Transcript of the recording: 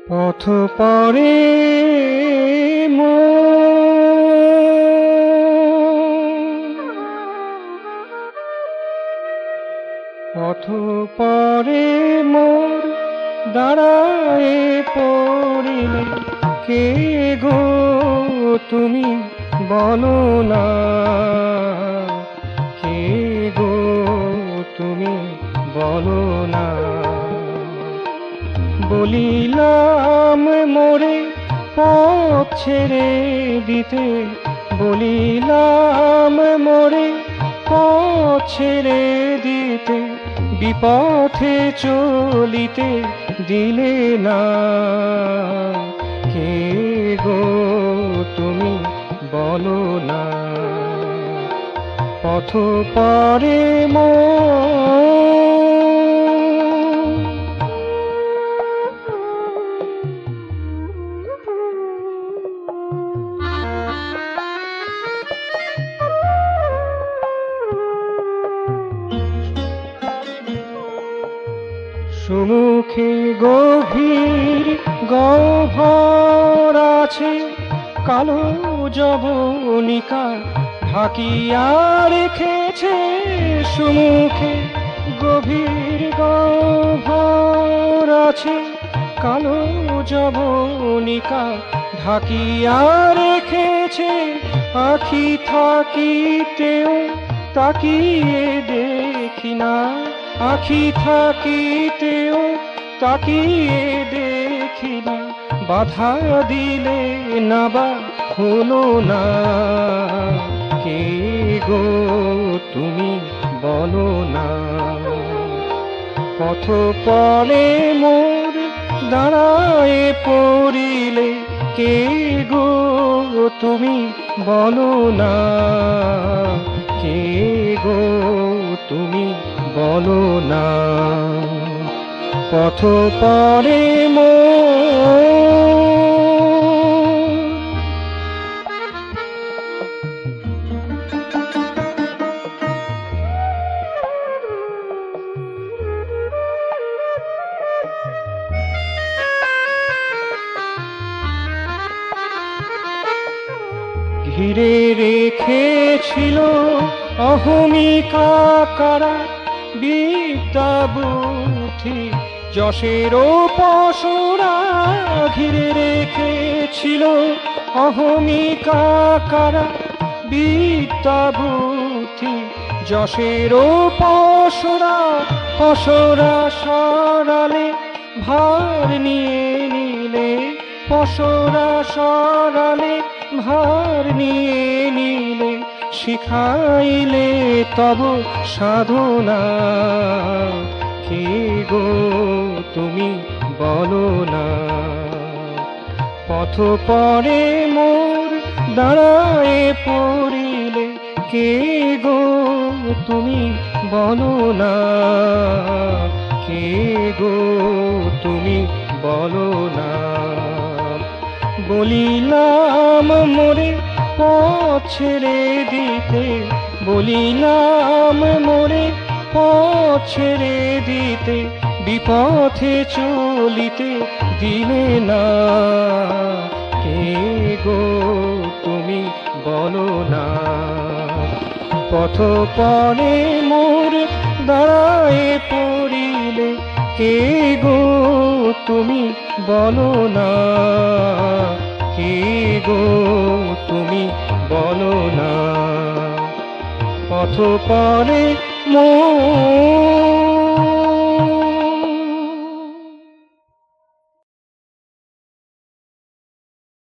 পথ পরে পথ পরে মোর দাঁড়ায় পড়িলে কে গো তুমি বলো না, কে গো তুমি বলো না। বলিলাম মোরে পথ ছেড়ে দিতে, বলিলাম মোরে পথ ছেড়ে দিতে, বিপথে চলিতে দিলে না। কে গো তুমি বলো না, পথ পরে সুমুখে গভীর গহ্বর আছে, কালো যবনিকা ঢাকিয়া রেখেছে। সুমুখে গভীর গহ্বর আছে, কালো যবনিকা ঢাকিয়া রেখেছে। আখি থাকিতেও তাকিয়ে দেখি না, আখি থাকিতেও তাকিয়ে দেখি না। বাধা দিলে না বা হলো না, কে গো তুমি বলো না। পথ পরে মোর দাঁড়ায় পড়িলে কে গো তুমি বলো না, কে গো তুমি বলো না। পথ পরে ঘিরে রেখেছিল অহমিকা কারা, বিদ্যা বুদ্ধি যশের পশুরা। ঘিরে রেখেছিল অহমিকা কারা, বিদ্যা বুদ্ধি যশের পশুরা। পশুরা সরালে ভার নিয়ে নিলে, পশুরা সরালে ভার নিয়ে নিলে। শিখাইলে তব সাধনা, কে গো তুমি বলো না। পথ পরে মোর দাঁড়ায় পড়িলে কে গো তুমি বলো না, কে গো তুমি বলো না। বলিলাম মোরে পথ ছেড়ে দিতে, বলিলাম মোরে পথ ছেড়ে দিতে, বিপথে চলিতে দিলে না। কে গো তুমি বলো না, পথ পরে মোর দাঁড়ায় পড়িলে কে গো তুমি বলো না, কে গো তুমি বলো না। পথ পরে